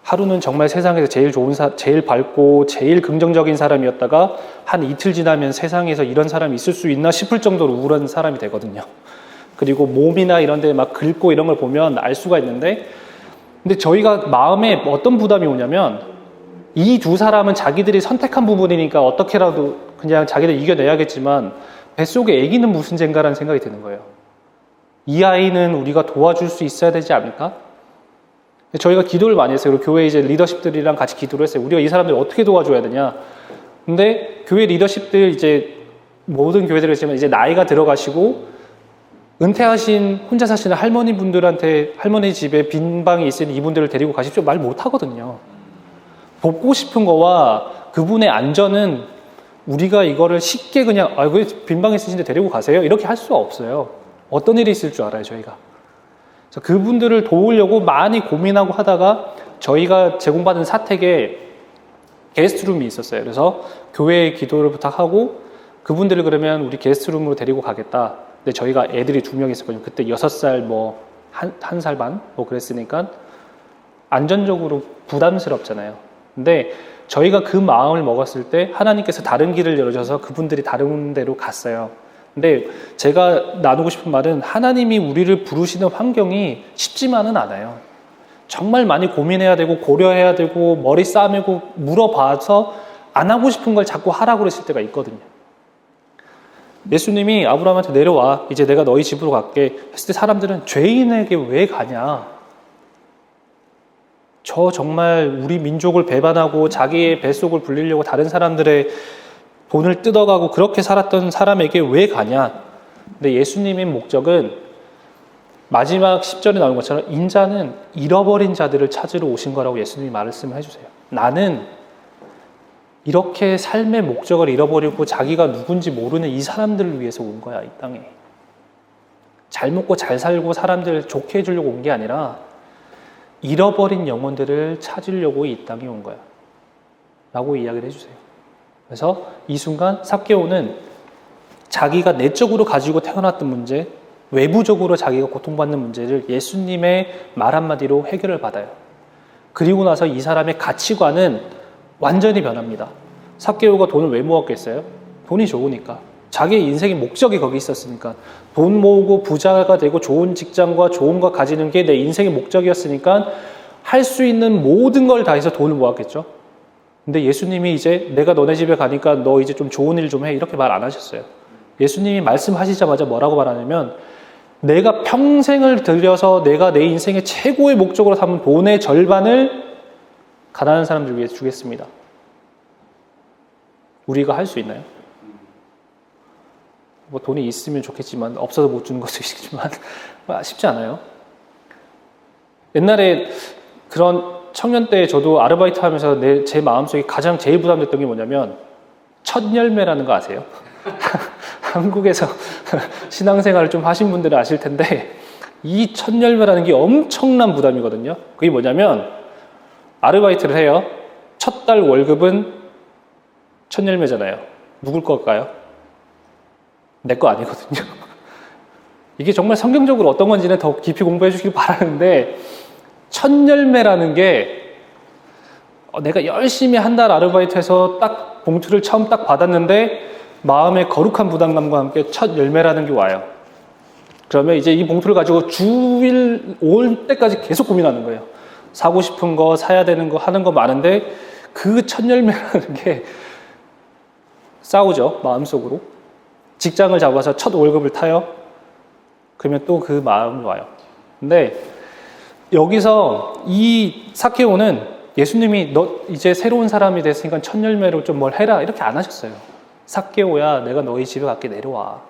하루는 정말 세상에서 제일 좋은 제일 밝고 제일 긍정적인 사람이었다가 한 이틀 지나면 세상에서 이런 사람이 있을 수 있나 싶을 정도로 우울한 사람이 되거든요. 그리고 몸이나 이런 데 막 긁고 이런 걸 보면 알 수가 있는데 근데 저희가 마음에 어떤 부담이 오냐면 이 두 사람은 자기들이 선택한 부분이니까 어떻게라도 그냥 자기들 이겨내야겠지만 뱃속에 아기는 무슨 죄인가라는 생각이 드는 거예요. 이 아이는 우리가 도와줄 수 있어야 되지 않을까? 저희가 기도를 많이 했어요. 그리고 교회 이제 리더십들이랑 같이 기도를 했어요. 우리가 이 사람들 어떻게 도와줘야 되냐? 근데 교회 리더십들 이제 모든 교회들이 있지만 이제 나이가 들어가시고 은퇴하신 혼자 사시는 할머니 분들한테 할머니 집에 빈 방이 있으니 이분들을 데리고 가십시오 말 못 하거든요. 돕고 싶은 거와 그분의 안전은 우리가 이거를 쉽게 그냥 왜 빈 방 있으신데 데리고 가세요 이렇게 할 수가 없어요. 어떤 일이 있을 줄 알아요 저희가. 그래서 그분들을 도우려고 많이 고민하고 하다가 저희가 제공받은 사택에 게스트룸이 있었어요. 그래서 교회에 기도를 부탁하고 그분들을 그러면 우리 게스트룸으로 데리고 가겠다. 근데 저희가 애들이 2명 있었거든요. 그때 6살 뭐 1살 반 뭐 그랬으니까 안전적으로 부담스럽잖아요. 근데 저희가 그 마음을 먹었을 때 하나님께서 다른 길을 열어줘서 그분들이 다른 데로 갔어요. 근데 제가 나누고 싶은 말은 하나님이 우리를 부르시는 환경이 쉽지만은 않아요. 정말 많이 고민해야 되고 고려해야 되고 머리 싸매고 물어봐서 안 하고 싶은 걸 자꾸 하라고 그랬을 때가 있거든요. 예수님이 아브라함한테 내려와 이제 내가 너희 집으로 갈게 했을 때 사람들은 죄인에게 왜 가냐? 저 정말 우리 민족을 배반하고 자기의 뱃속을 불리려고 다른 사람들의 돈을 뜯어가고 그렇게 살았던 사람에게 왜 가냐? 근데 예수님의 목적은 마지막 10절에 나오는 것처럼 인자는 잃어버린 자들을 찾으러 오신 거라고 예수님이 말씀을 해주세요. 나는 이렇게 삶의 목적을 잃어버리고 자기가 누군지 모르는 이 사람들을 위해서 온 거야, 이 땅에. 잘 먹고 잘 살고 사람들 좋게 해주려고 온 게 아니라 잃어버린 영혼들을 찾으려고 이 땅에 온 거야. 라고 이야기를 해주세요. 그래서 이 순간 삭개오는 자기가 내적으로 가지고 태어났던 문제, 외부적으로 자기가 고통받는 문제를 예수님의 말 한마디로 해결을 받아요. 그리고 나서 이 사람의 가치관은 완전히 변합니다. 삭개오가 돈을 왜 모았겠어요? 돈이 좋으니까. 자기의 인생의 목적이 거기 있었으니까. 돈 모으고 부자가 되고 좋은 직장과 좋은 거 가지는 게 내 인생의 목적이었으니까 할 수 있는 모든 걸 다해서 돈을 모았겠죠. 근데 예수님이 이제 내가 너네 집에 가니까 너 이제 좀 좋은 일 좀 해 이렇게 말 안 하셨어요. 예수님이 말씀하시자마자 뭐라고 말하냐면 내가 평생을 들여서 내가 내 인생의 최고의 목적으로 삼은 돈의 절반을 가난한 사람들 위해 주겠습니다. 우리가 할 수 있나요? 뭐 돈이 있으면 좋겠지만 없어서 못 주는 것도 있겠지만 쉽지 않아요. 옛날에 그런 청년 때 저도 아르바이트 하면서 제 마음속에 가장 제일 부담됐던 게 뭐냐면 첫 열매라는 거 아세요? 한국에서 신앙생활을 좀 하신 분들은 아실 텐데 이 첫 열매라는 게 엄청난 부담이거든요. 그게 뭐냐면 아르바이트를 해요. 첫 달 월급은 첫 열매잖아요. 누굴 걸까요? 내 거 아니거든요. 이게 정말 성경적으로 어떤 건지는 더 깊이 공부해 주시길 바라는데, 첫 열매라는 게 내가 열심히 한 달 아르바이트해서 딱 봉투를 처음 딱 받았는데 마음의 거룩한 부담감과 함께 첫 열매라는 게 와요. 그러면 이제 이 봉투를 가지고 주일 올 때까지 계속 고민하는 거예요. 사고 싶은 거, 사야 되는 거, 하는 거 많은데 그 첫 열매라는 게 싸우죠, 마음속으로. 직장을 잡아서 첫 월급을 타요. 그러면 또 그 마음이 와요. 근데 여기서 이 삭개오는 예수님이 너 이제 새로운 사람이 됐으니까 첫 열매로 좀 뭘 해라 이렇게 안 하셨어요. 삭개오야, 내가 너희 집에 갈게, 내려와.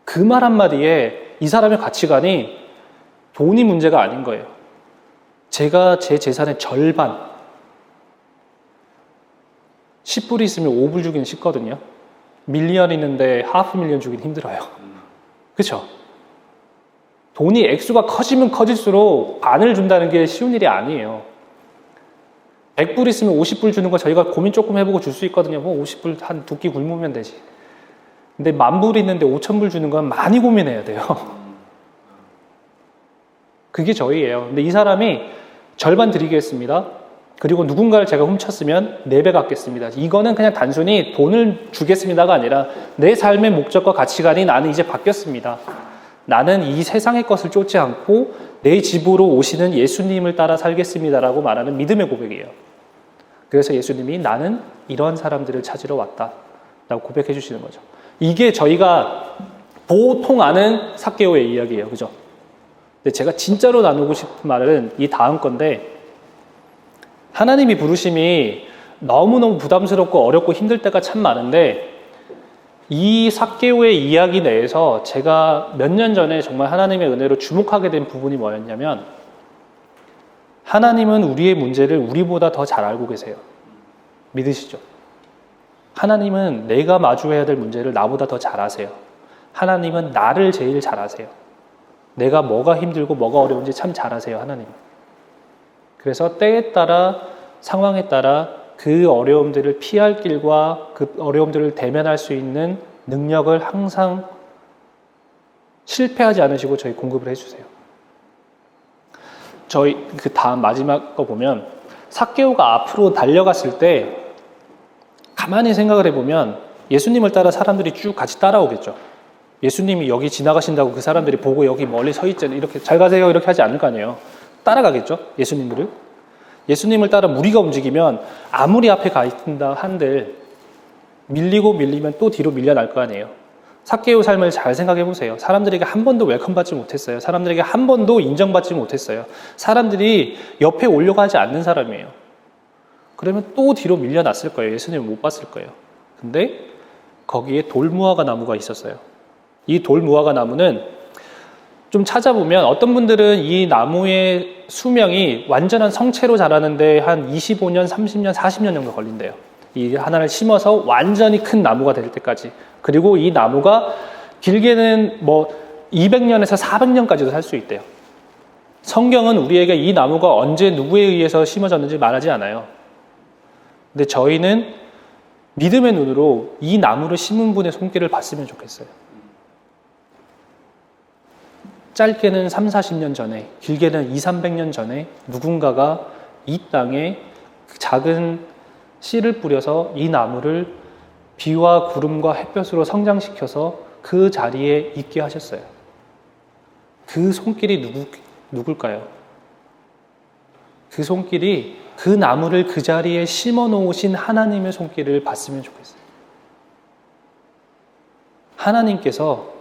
그 말 한마디에 이 사람의 가치관이 돈이 문제가 아닌 거예요. 제가 제 재산의 절반, 10불 있으면 5불 주기는 쉽거든요. 밀리언 있는데 하프 밀리언 주기는 힘들어요. 그렇죠? 돈이 액수가 커지면 커질수록 반을 준다는 게 쉬운 일이 아니에요. 100불 있으면 50불 주는 거 저희가 고민 조금 해보고 줄 수 있거든요. 뭐 50불 한 두 끼 굶으면 되지. 근데 10,000불 있는데 5,000불 주는 건 많이 고민해야 돼요. 그게 저희예요. 근데 이 사람이 절반 드리겠습니다. 그리고 누군가를 제가 훔쳤으면 4배 갚겠습니다. 이거는 그냥 단순히 돈을 주겠습니다가 아니라 내 삶의 목적과 가치관이 나는 이제 바뀌었습니다. 나는 이 세상의 것을 쫓지 않고 내 집으로 오시는 예수님을 따라 살겠습니다라고 말하는 믿음의 고백이에요. 그래서 예수님이 나는 이런 사람들을 찾으러 왔다 라고 고백해 주시는 거죠. 이게 저희가 보통 아는 삭개오의 이야기예요. 그죠? 근데 제가 진짜로 나누고 싶은 말은 이 다음 건데, 하나님이 부르심이 너무너무 부담스럽고 어렵고 힘들 때가 참 많은데, 이 삭개오의 이야기 내에서 제가 몇 년 전에 정말 하나님의 은혜로 주목하게 된 부분이 뭐였냐면, 하나님은 우리의 문제를 우리보다 더 잘 알고 계세요. 믿으시죠? 하나님은 내가 마주해야 될 문제를 나보다 더 잘 아세요. 하나님은 나를 제일 잘 아세요. 내가 뭐가 힘들고 뭐가 어려운지 참 잘 아세요, 하나님. 그래서 때에 따라, 상황에 따라 그 어려움들을 피할 길과 그 어려움들을 대면할 수 있는 능력을 항상 실패하지 않으시고 저희 공급을 해주세요. 저희 그 다음 마지막 거 보면, 삭개오가 앞으로 달려갔을 때 가만히 생각을 해보면 예수님을 따라 사람들이 쭉 같이 따라오겠죠. 예수님이 여기 지나가신다고 그 사람들이 보고 여기 멀리 서 있잖아요. 이렇게 잘 가세요 이렇게 하지 않을 거 아니에요. 따라가겠죠, 예수님들을. 예수님을 따라 무리가 움직이면 아무리 앞에 가 있다 한들 밀리고 밀리면 또 뒤로 밀려날 거 아니에요. 삭개오 삶을 잘 생각해 보세요. 사람들에게 한 번도 웰컴 받지 못했어요. 사람들에게 한 번도 인정받지 못했어요. 사람들이 옆에 오려고 하지 않는 사람이에요. 그러면 또 뒤로 밀려났을 거예요. 예수님을 못 봤을 거예요. 근데 거기에 돌무화과 나무가 있었어요. 이 돌무화과 나무는 좀 찾아보면 어떤 분들은 이 나무의 수명이 완전한 성체로 자라는데 한 25년, 30년, 40년 정도 걸린대요. 이 하나를 심어서 완전히 큰 나무가 될 때까지. 그리고 이 나무가 길게는 뭐 200년에서 400년까지도 살 수 있대요. 성경은 우리에게 이 나무가 언제 누구에 의해서 심어졌는지 말하지 않아요. 근데 저희는 믿음의 눈으로 이 나무를 심은 분의 손길을 봤으면 좋겠어요. 짧게는 3, 40년 전에, 길게는 2, 300년 전에 누군가가 이 땅에 작은 씨를 뿌려서 이 나무를 비와 구름과 햇볕으로 성장시켜서 그 자리에 있게 하셨어요. 그 손길이 누굴까요? 그 손길이 그 나무를 그 자리에 심어 놓으신 하나님의 손길을 봤으면 좋겠어요. 하나님께서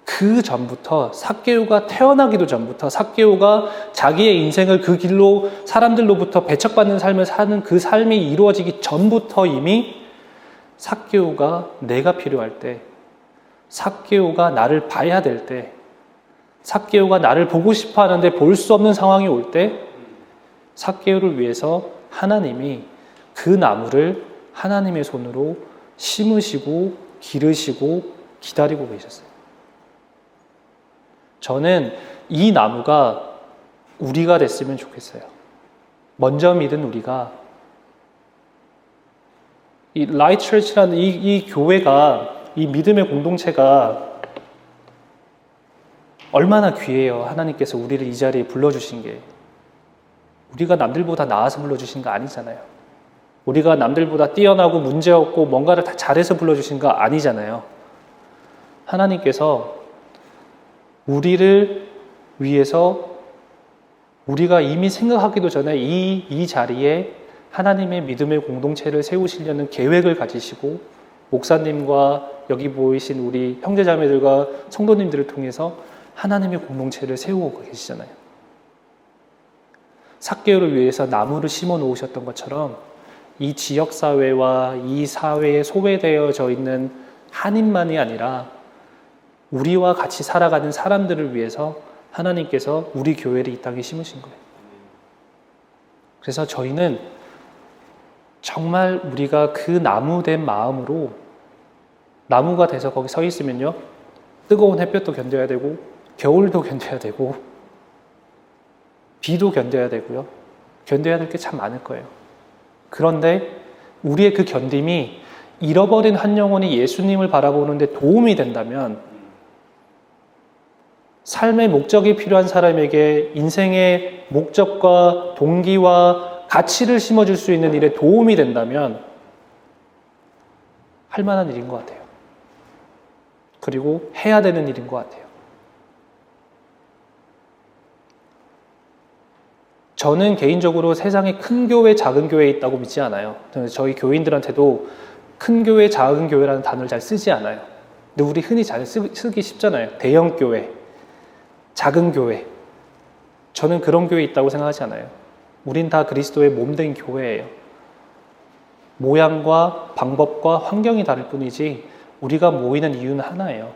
그 전부터, 삭개오가 태어나기도 전부터, 삭개오가 자기의 인생을 그 길로 사람들로부터 배척받는 삶을 사는 그 삶이 이루어지기 전부터 이미 삭개오가 내가 필요할 때, 삭개오가 나를 봐야 될 때, 삭개오가 나를 보고 싶어 하는데 볼 수 없는 상황이 올 때, 삭개오를 위해서 하나님이 그 나무를 하나님의 손으로 심으시고 기르시고 기다리고 계셨어요. 저는 이 나무가 우리가 됐으면 좋겠어요. 먼저 믿은 우리가 이 라이트 처치라는 이 교회가, 이 믿음의 공동체가 얼마나 귀해요. 하나님께서 우리를 이 자리에 불러주신 게. 우리가 남들보다 나아서 불러주신 거 아니잖아요. 우리가 남들보다 뛰어나고 문제없고 뭔가를 다 잘해서 불러주신 거 아니잖아요. 하나님께서 우리를 위해서 우리가 이미 생각하기도 전에 이 자리에 하나님의 믿음의 공동체를 세우시려는 계획을 가지시고 목사님과 여기 보이신 우리 형제자매들과 성도님들을 통해서 하나님의 공동체를 세우고 계시잖아요. 삭개오를 위해서 나무를 심어 놓으셨던 것처럼 이 지역사회와 이 사회에 소외되어져 있는 한인만이 아니라 우리와 같이 살아가는 사람들을 위해서 하나님께서 우리 교회를 이 땅에 심으신 거예요. 그래서 저희는 정말 우리가 그 나무된 마음으로 나무가 돼서 거기 서 있으면요, 뜨거운 햇볕도 견뎌야 되고 겨울도 견뎌야 되고 비도 견뎌야 되고요, 견뎌야 될 게 참 많을 거예요. 그런데 우리의 그 견딤이 잃어버린 한 영혼이 예수님을 바라보는데 도움이 된다면, 삶의 목적이 필요한 사람에게 인생의 목적과 동기와 가치를 심어줄 수 있는 일에 도움이 된다면 할 만한 일인 것 같아요. 그리고 해야 되는 일인 것 같아요. 저는 개인적으로 세상에 큰 교회, 작은 교회 있다고 믿지 않아요. 저희 교인들한테도 큰 교회, 작은 교회라는 단어를 잘 쓰지 않아요. 근데 우리 흔히 잘 쓰기 쉽잖아요. 대형 교회, 작은 교회. 저는 그런 교회 있다고 생각하지 않아요. 우린 다 그리스도의 몸된 교회예요. 모양과 방법과 환경이 다를 뿐이지 우리가 모이는 이유는 하나예요.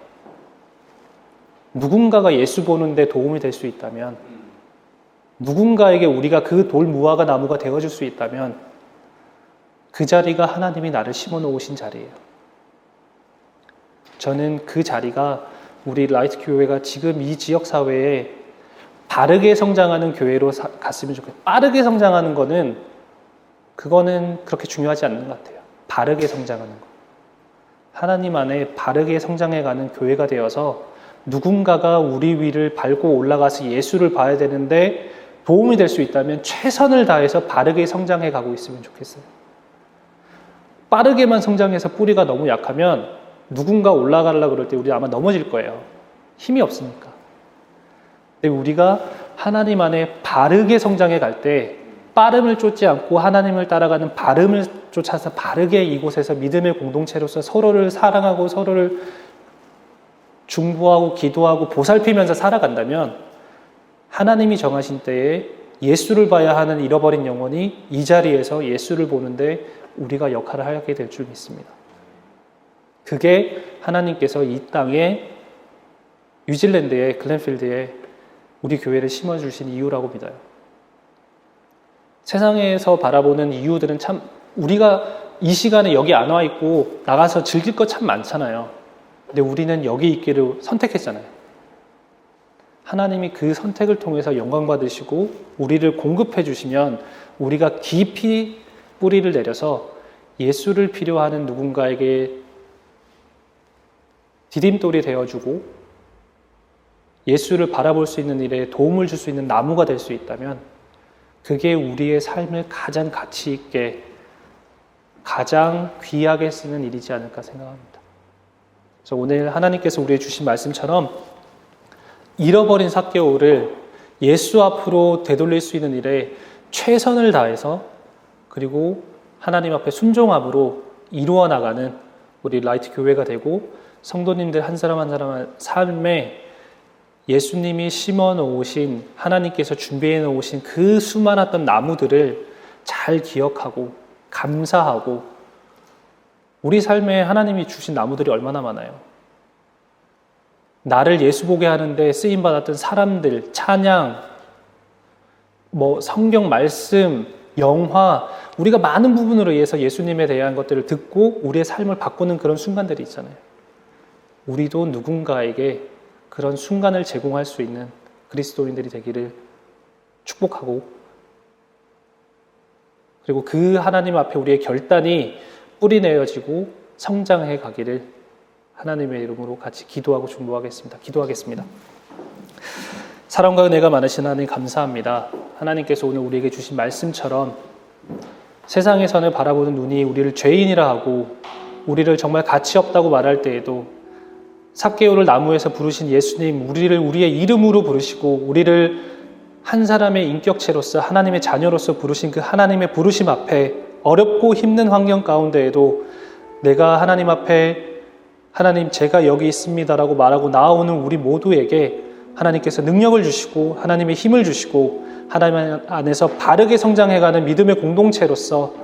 누군가가 예수 보는데 도움이 될 수 있다면, 누군가에게 우리가 그 돌 무화과 나무가 되어줄 수 있다면 그 자리가 하나님이 나를 심어 놓으신 자리예요. 저는 그 자리가 우리 라이트 교회가 지금 이 지역 사회에 바르게 성장하는 교회로 갔으면 좋겠어요. 빠르게 성장하는 거는 그거는 그렇게 중요하지 않는 것 같아요. 바르게 성장하는 거. 하나님 안에 바르게 성장해가는 교회가 되어서 누군가가 우리 위를 밟고 올라가서 예수를 봐야 되는데 도움이 될 수 있다면 최선을 다해서 바르게 성장해 가고 있으면 좋겠어요. 빠르게만 성장해서 뿌리가 너무 약하면 누군가 올라가려고 그럴 때 우리 아마 넘어질 거예요. 힘이 없으니까. 근데 우리가 하나님 안에 바르게 성장해 갈 때 빠름을 쫓지 않고 하나님을 따라가는 바름을 쫓아서 바르게 이곳에서 믿음의 공동체로서 서로를 사랑하고 서로를 중보하고 기도하고 보살피면서 살아간다면 하나님이 정하신 때에 예수를 봐야 하는 잃어버린 영혼이 이 자리에서 예수를 보는데 우리가 역할을 하게 될 줄 믿습니다. 그게 하나님께서 이 땅에 뉴질랜드의 글렌필드에 우리 교회를 심어주신 이유라고 믿어요. 세상에서 바라보는 이유들은 참, 우리가 이 시간에 여기 안 와 있고 나가서 즐길 거 참 많잖아요. 근데 우리는 여기 있기를 선택했잖아요. 하나님이 그 선택을 통해서 영광 받으시고 우리를 공급해 주시면 우리가 깊이 뿌리를 내려서 예수를 필요하는 누군가에게 디딤돌이 되어주고 예수를 바라볼 수 있는 일에 도움을 줄 수 있는 나무가 될 수 있다면 그게 우리의 삶을 가장 가치 있게, 가장 귀하게 쓰는 일이지 않을까 생각합니다. 그래서 오늘 하나님께서 우리에게 주신 말씀처럼 잃어버린 삭개오를 예수 앞으로 되돌릴 수 있는 일에 최선을 다해서, 그리고 하나님 앞에 순종함으로 이루어 나가는 우리 라이트 교회가 되고 성도님들 한 사람 한 사람 삶에 예수님이 심어 놓으신, 하나님께서 준비해 놓으신 그 수많았던 나무들을 잘 기억하고 감사하고, 우리 삶에 하나님이 주신 나무들이 얼마나 많아요. 나를 예수 보게 하는데 쓰임받았던 사람들, 찬양, 성경 말씀, 영화, 우리가 많은 부분으로 의해서 예수님에 대한 것들을 듣고 우리의 삶을 바꾸는 그런 순간들이 있잖아요. 우리도 누군가에게 그런 순간을 제공할 수 있는 그리스도인들이 되기를 축복하고, 그리고 그 하나님 앞에 우리의 결단이 뿌리내어지고 성장해 가기를 하나님의 이름으로 같이 기도하고 중보하겠습니다. 기도하겠습니다. 사랑과 은혜가 많으신 하나님 감사합니다. 하나님께서 오늘 우리에게 주신 말씀처럼 세상에서는 바라보는 눈이 우리를 죄인이라 하고 우리를 정말 가치 없다고 말할 때에도 삭개오를 나무에서 부르신 예수님, 우리를 우리의 이름으로 부르시고 우리를 한 사람의 인격체로서 하나님의 자녀로서 부르신 그 하나님의 부르심 앞에 어렵고 힘든 환경 가운데에도 내가 하나님 앞에 하나님 제가 여기 있습니다라고 말하고 나아오는 우리 모두에게 하나님께서 능력을 주시고 하나님의 힘을 주시고 하나님 안에서 바르게 성장해가는 믿음의 공동체로서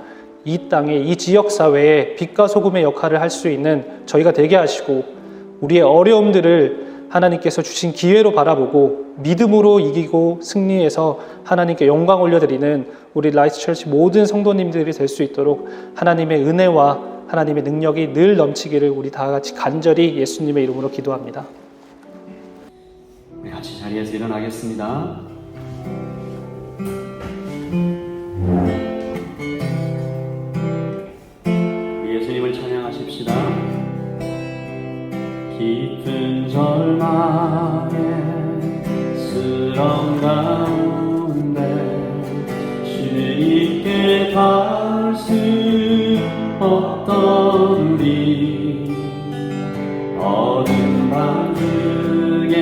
이 땅에 이 지역사회에 빛과 소금의 역할을 할 수 있는 저희가 되게 하시고 우리의 어려움들을 하나님께서 주신 기회로 바라보고 믿음으로 이기고 승리해서 하나님께 영광 올려드리는 우리 라이트처치 모든 성도님들이 될 수 있도록 하나님의 은혜와 하나님의 능력이 늘 넘치기를 우리 다 같이 간절히 예수님의 이름으로 기도합니다. 우리 같이 자리에서 일어나겠습니다. 예수님을 찬양하십시다. 깊은 절망에 쓰럼 가운데 주님께 닿을 수 없던 우리 어둠 밤 중에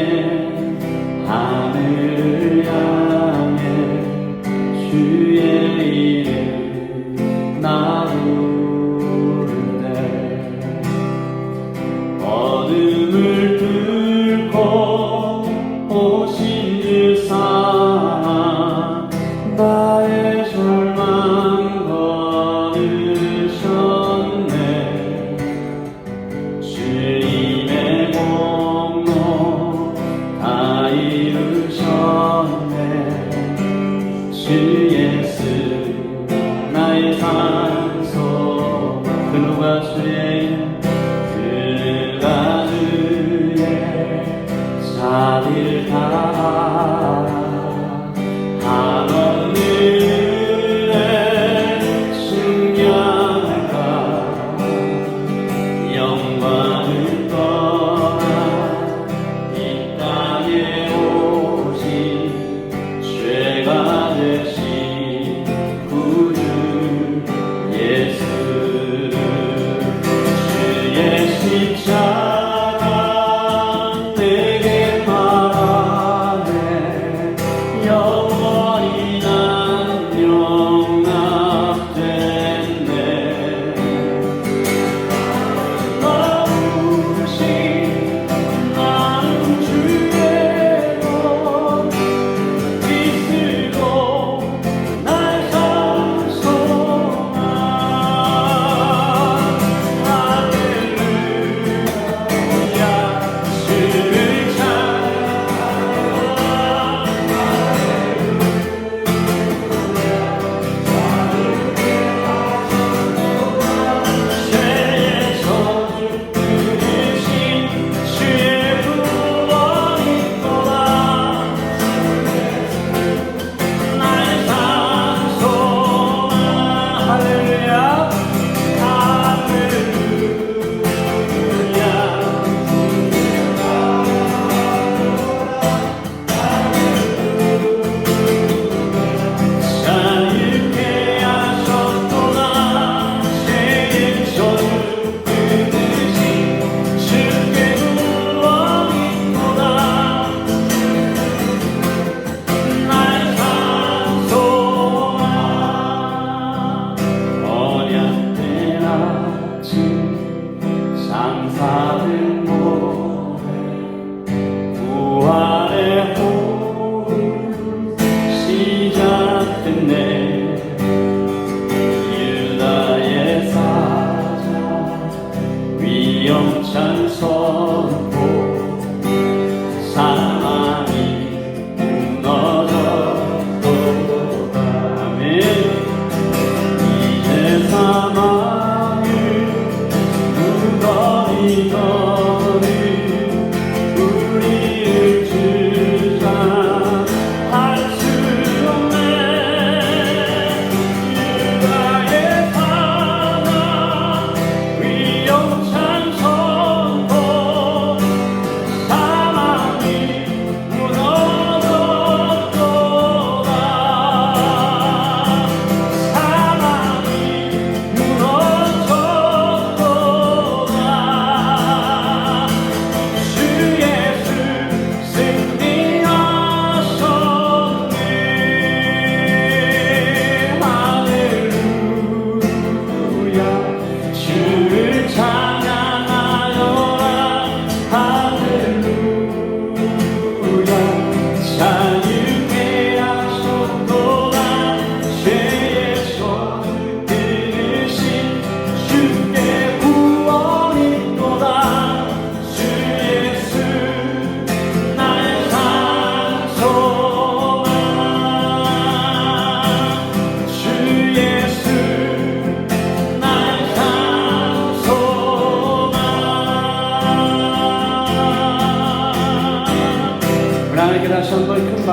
하늘을 향해 주의 이름 나 부르네. 어둠을 뚫고 오신 주 사랑 나의 절망 거두셨네. 주님의 공로 다 이루셨네. 주 예수 나의 산소 그 누가 주의 자비를 다 한없는 충격할까 영광을 떠나 이 땅에 오신 죄가 되신 구주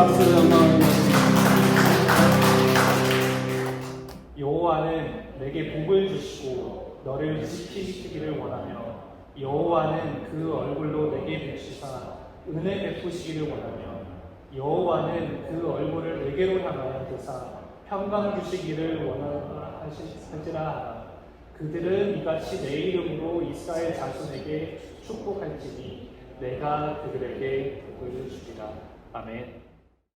박수로 영광을 여호와는 내게 복을 주시고 너를 지키시기를 원하며 여호와는 그 얼굴로 내게 비추사 은혜 베푸시기를 원하며 여호와는 그 얼굴을 내게로 향하여 드사 평강 주시기를 원하시라 하라. 그들은 이같이 내 이름으로 이스라엘 자손에게 축복할지니 내가 그들에게 복을 주리라. 아멘.